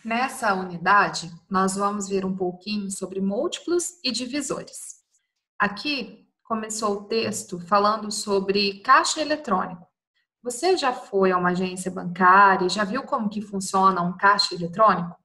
Nessa unidade, nós vamos ver um pouquinho sobre múltiplos e divisores. Aqui começou o texto falando sobre caixa eletrônico. Você já foi a uma agência bancária e já viu como que funciona um caixa eletrônico?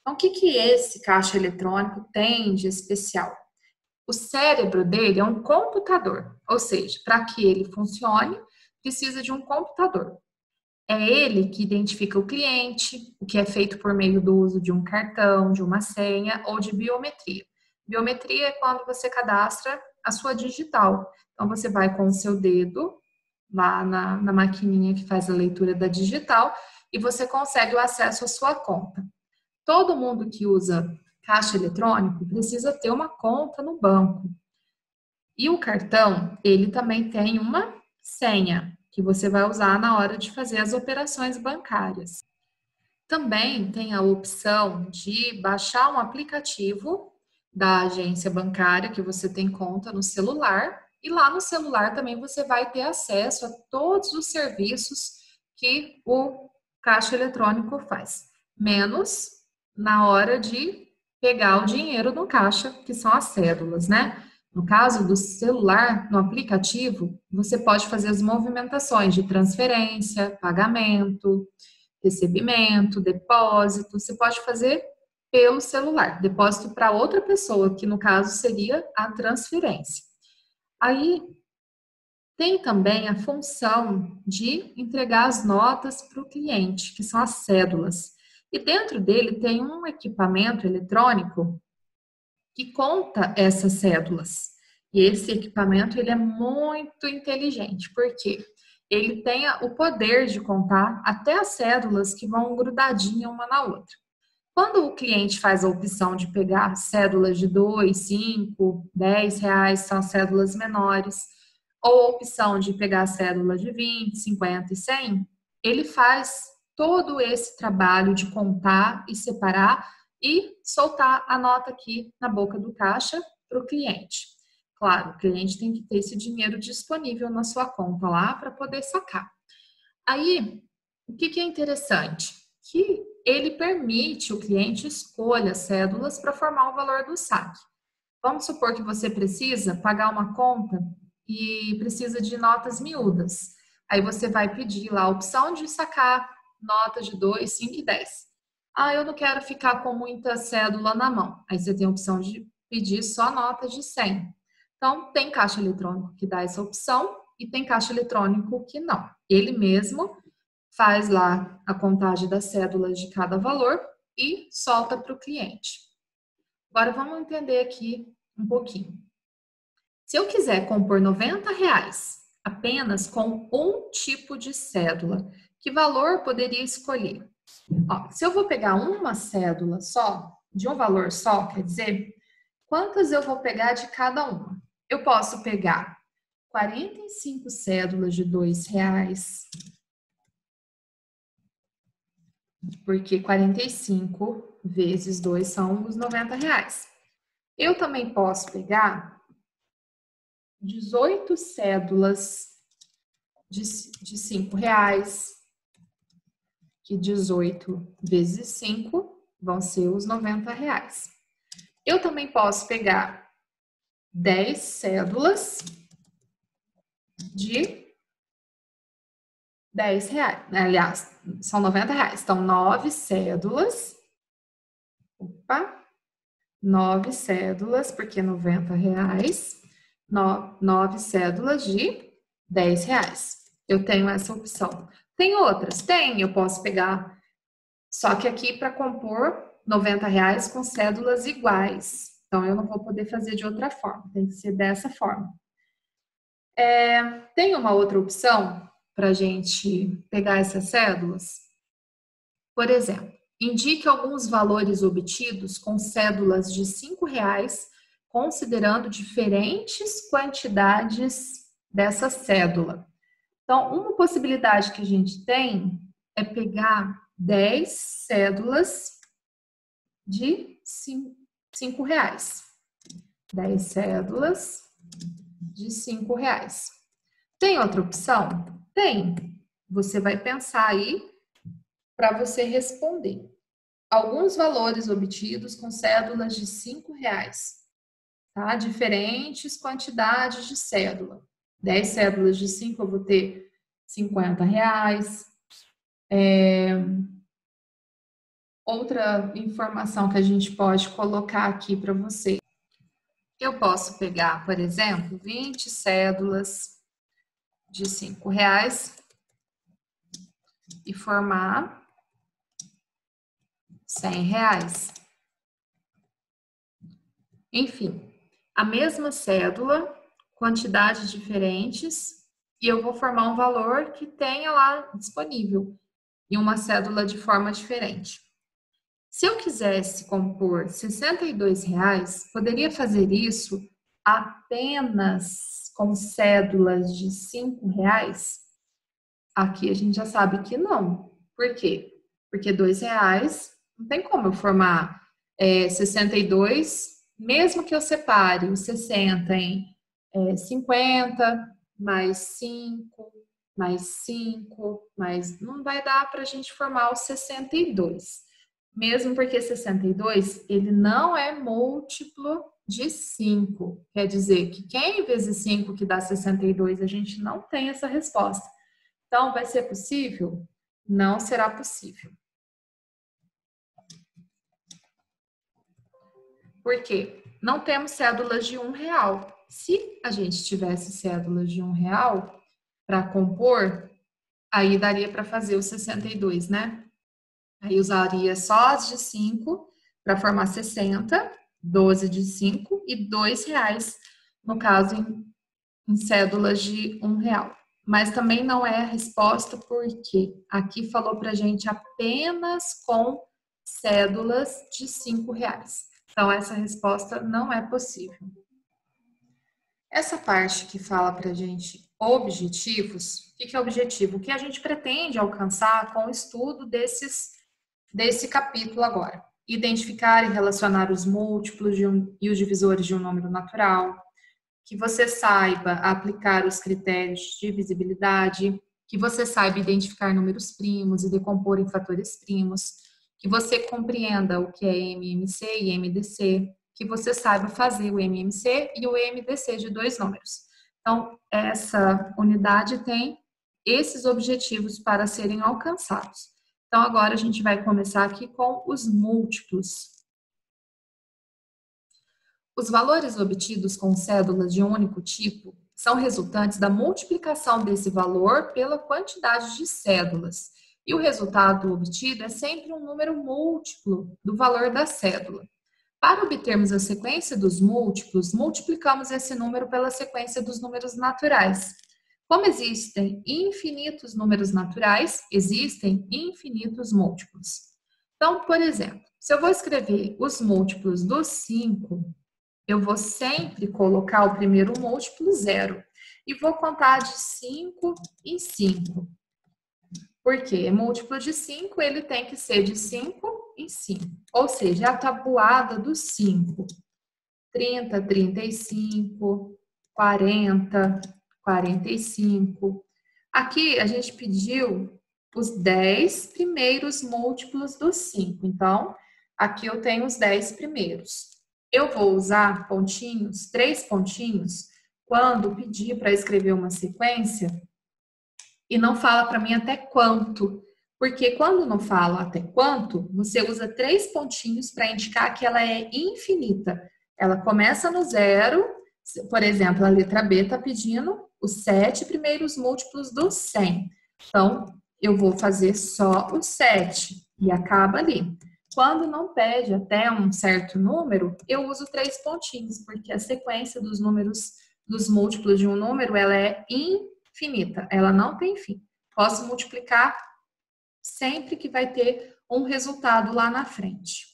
Então, o que que esse caixa eletrônico tem de especial? O cérebro dele é um computador, ou seja, para que ele funcione, precisa de um computador. É ele que identifica o cliente, o que é feito por meio do uso de um cartão, de uma senha ou de biometria. Biometria é quando você cadastra a sua digital. Então, você vai com o seu dedo lá na maquininha que faz a leitura da digital e você consegue o acesso à sua conta. Todo mundo que usa caixa eletrônico precisa ter uma conta no banco. E o cartão, ele também tem uma senha que você vai usar na hora de fazer as operações bancárias. Também tem a opção de baixar um aplicativo da agência bancária que você tem conta no celular, e lá no celular também você vai ter acesso a todos os serviços que o caixa eletrônico faz, menos na hora de pegar o dinheiro no caixa, que são as cédulas, né? No caso do celular, no aplicativo, você pode fazer as movimentações de transferência, pagamento, recebimento, depósito, você pode fazer pelo celular, depósito para outra pessoa, que no caso seria a transferência. Aí tem também a função de entregar as notas para o cliente, que são as cédulas. E dentro dele tem um equipamento eletrônico que conta essas cédulas. E esse equipamento ele é muito inteligente, porque ele tem o poder de contar até as cédulas que vão grudadinha uma na outra. Quando o cliente faz a opção de pegar cédulas de 2, 5, 10 reais, são cédulas menores, ou a opção de pegar cédula de 20, 50 e 100, ele faz todo esse trabalho de contar e separar e soltar a nota aqui na boca do caixa para o cliente. Claro, o cliente tem que ter esse dinheiro disponível na sua conta lá para poder sacar. Aí, o que que é interessante? Que ele permite o cliente escolha cédulas para formar o valor do saque. Vamos supor que você precisa pagar uma conta e precisa de notas miúdas. Aí você vai pedir lá a opção de sacar notas de 2, 5 e 10. Ah, eu não quero ficar com muita cédula na mão. Aí você tem a opção de pedir só notas de 100. Então, tem caixa eletrônico que dá essa opção e tem caixa eletrônico que não. Ele mesmo faz lá a contagem das cédulas de cada valor e solta para o cliente. Agora vamos entender aqui um pouquinho. Se eu quiser compor 90 reais apenas com um tipo de cédula, que valor poderia escolher? Ó, se eu vou pegar uma cédula só, de um valor só, quer dizer, quantas eu vou pegar de cada uma? Eu posso pegar 45 cédulas de R$ 2, porque 45 vezes 2 são os 90 reais. Eu também posso pegar 18 cédulas de R$ 5, que 18 vezes 5 vão ser os 90 reais. Eu também posso pegar 10 cédulas de R$ 10. Aliás, são 90 reais. Então, 9 cédulas. Opa! 9 cédulas, porque 90 reais. 9 cédulas de R$ 10. Eu tenho essa opção. Tem outras? Tem. Eu posso pegar. Só que aqui para compor 90 reais com cédulas iguais. Então, eu não vou poder fazer de outra forma. Tem que ser dessa forma. Tem uma outra opção para a gente pegar essas cédulas? Por exemplo, indique alguns valores obtidos com cédulas de R$ 5, considerando diferentes quantidades dessa cédula. Então, uma possibilidade que a gente tem é pegar 10 cédulas de R$ 5. 10 cédulas de R$ 5. Tem outra opção? Tem. Você vai pensar aí para você responder. alguns valores obtidos com cédulas de R$ 5, tá? Diferentes quantidades de cédula. 10 cédulas de 5 eu vou ter R$ 50. Outra informação que a gente pode colocar aqui para você. Eu posso pegar, por exemplo, 20 cédulas de R$ 5 e formar R$ 100. Enfim, a mesma cédula, quantidades diferentes, e eu vou formar um valor que tenha lá disponível em uma cédula de forma diferente. Se eu quisesse compor R$ 62, poderia fazer isso apenas com cédulas de R$ 5? Aqui a gente já sabe que não. Por quê? Porque R$ 2 não tem como eu formar 62, mesmo que eu separe os 60 em 50, mais 5, mais 5, mas não vai dar para a gente formar os 62. Mesmo porque 62, ele não é múltiplo de 5. Quer dizer que quem vezes 5 que dá 62, a gente não tem essa resposta. Então, vai ser possível? Não será possível. Por quê? Não temos cédulas de R$ 1. Se a gente tivesse cédulas de R$ 1 para compor, aí daria para fazer os 62, né? Aí usaria só as de 5 para formar 60, 12 de 5 e R$ 2, no caso, em cédulas de R$ 1. Mas também não é a resposta porque aqui falou para a gente apenas com cédulas de R$ 5. Então, essa resposta não é possível. Essa parte que fala para a gente objetivos, o que é objetivo? O que a gente pretende alcançar com o estudo desse capítulo agora. Identificar e relacionar os múltiplos e os divisores de um número natural, que você saiba aplicar os critérios de divisibilidade, que você saiba identificar números primos e decompor em fatores primos, que você compreenda o que é MMC e MDC, que você saiba fazer o MMC e o MDC de dois números. Então, essa unidade tem esses objetivos para serem alcançados. Então, agora a gente vai começar aqui com os múltiplos. Os valores obtidos com cédulas de um único tipo são resultantes da multiplicação desse valor pela quantidade de cédulas. E o resultado obtido é sempre um número múltiplo do valor da cédula. Para obtermos a sequência dos múltiplos, multiplicamos esse número pela sequência dos números naturais. Como existem infinitos números naturais, existem infinitos múltiplos. Então, por exemplo, se eu vou escrever os múltiplos do 5, eu vou sempre colocar o primeiro múltiplo 0 e vou contar de 5 em 5. Porque múltiplo de 5, ele tem que ser de 5 em 5. Ou seja, a tabuada do 5. 30, 35, 40, 45. Aqui a gente pediu os 10 primeiros múltiplos do 5. Então, aqui eu tenho os 10 primeiros. Eu vou usar pontinhos, 3 pontinhos, quando pedir para escrever uma sequência e não fala para mim até quanto. Porque quando não fala até quanto, você usa 3 pontinhos para indicar que ela é infinita. Ela começa no 0, por exemplo, a letra B está pedindo os 7 primeiros múltiplos do 100. Então, eu vou fazer só os 7 e acaba ali. Quando não pede até um certo número, eu uso 3 pontinhos, porque a sequência dos números, dos múltiplos de um número, ela é infinita, ela não tem fim. Posso multiplicar sempre que vai ter um resultado lá na frente.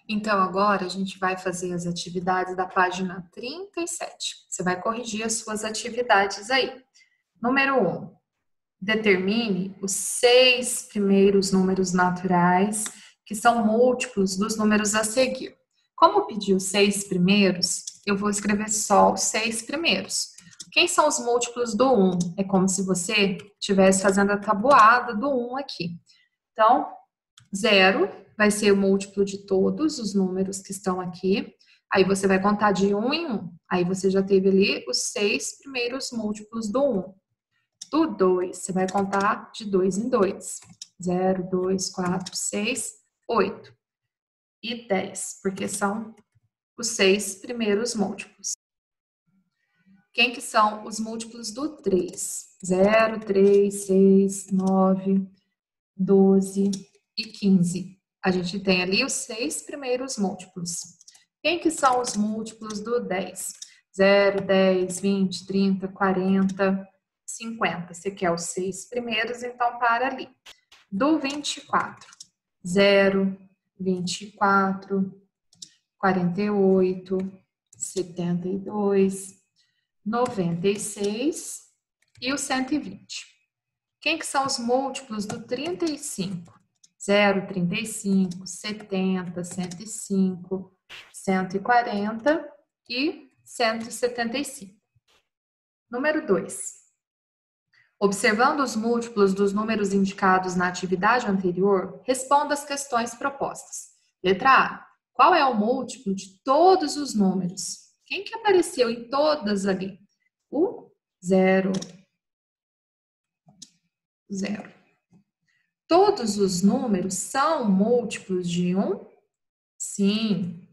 Então, agora a gente vai fazer as atividades da página 37. Você vai corrigir as suas atividades aí. Número 1. Determine os 6 primeiros números naturais, que são múltiplos dos números a seguir. Como pediu os 6 primeiros, eu vou escrever só os 6 primeiros. Quem são os múltiplos do 1? É como se você estivesse fazendo a tabuada do 1 aqui. Então, 0 vai ser o múltiplo de todos os números que estão aqui. Aí você vai contar de 1 em 1. Aí você já teve ali os 6 primeiros múltiplos do 1. Do 2, você vai contar de 2 em 2. 0, 2, 4, 6, 8. E 10, porque são os 6 primeiros múltiplos. Quem que são os múltiplos do 3? 0, 3, 6, 9, 12 e 15. A gente tem ali os 6 primeiros múltiplos. Quem que são os múltiplos do 10? 0, 10, 20, 30, 40, 50. Você quer os 6 primeiros, então para ali. Do 24. 0, 24, 48, 72, 96 e o 120. Quem que são os múltiplos do 35? 0, 35, 70, 105, 140 e 175. Número 2. Observando os múltiplos dos números indicados na atividade anterior, responda as questões propostas. Letra A. Qual é o múltiplo de todos os números? Quem que apareceu em todas ali? O 0. 0. Todos os números são múltiplos de 1? Sim.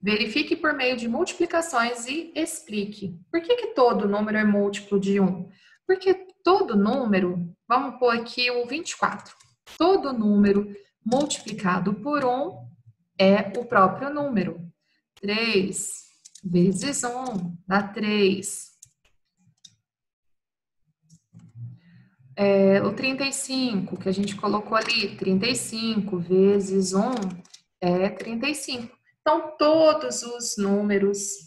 Verifique por meio de multiplicações e explique. Por que todo número é múltiplo de 1? Porque todo número, vamos pôr aqui o 24. Todo número multiplicado por 1 é o próprio número. 3 vezes 1 dá 3. O 35, que a gente colocou ali, 35 vezes 1 é 35. Então, todos os números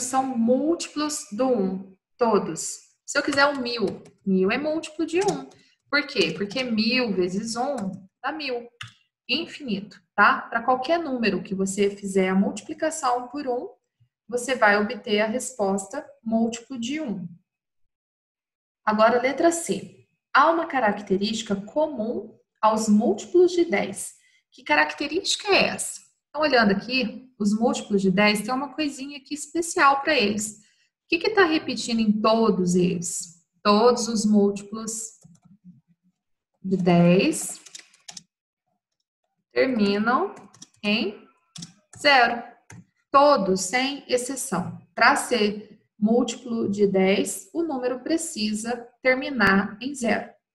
são múltiplos do 1. Todos. Se eu quiser o 1000, 1000 é múltiplo de 1. Por quê? Porque 1000 vezes 1 dá 1000. Infinito, tá? Para qualquer número que você fizer a multiplicação por 1, você vai obter a resposta múltiplo de 1. Agora, letra C. Há uma característica comum aos múltiplos de 10. Que característica é essa? Então, olhando aqui, os múltiplos de 10 tem uma coisinha aqui especial para eles. O que está repetindo em todos eles? Todos os múltiplos de 10 terminam em 0. Todos, sem exceção. Para ser múltiplo de 10, o número precisa terminar em 0.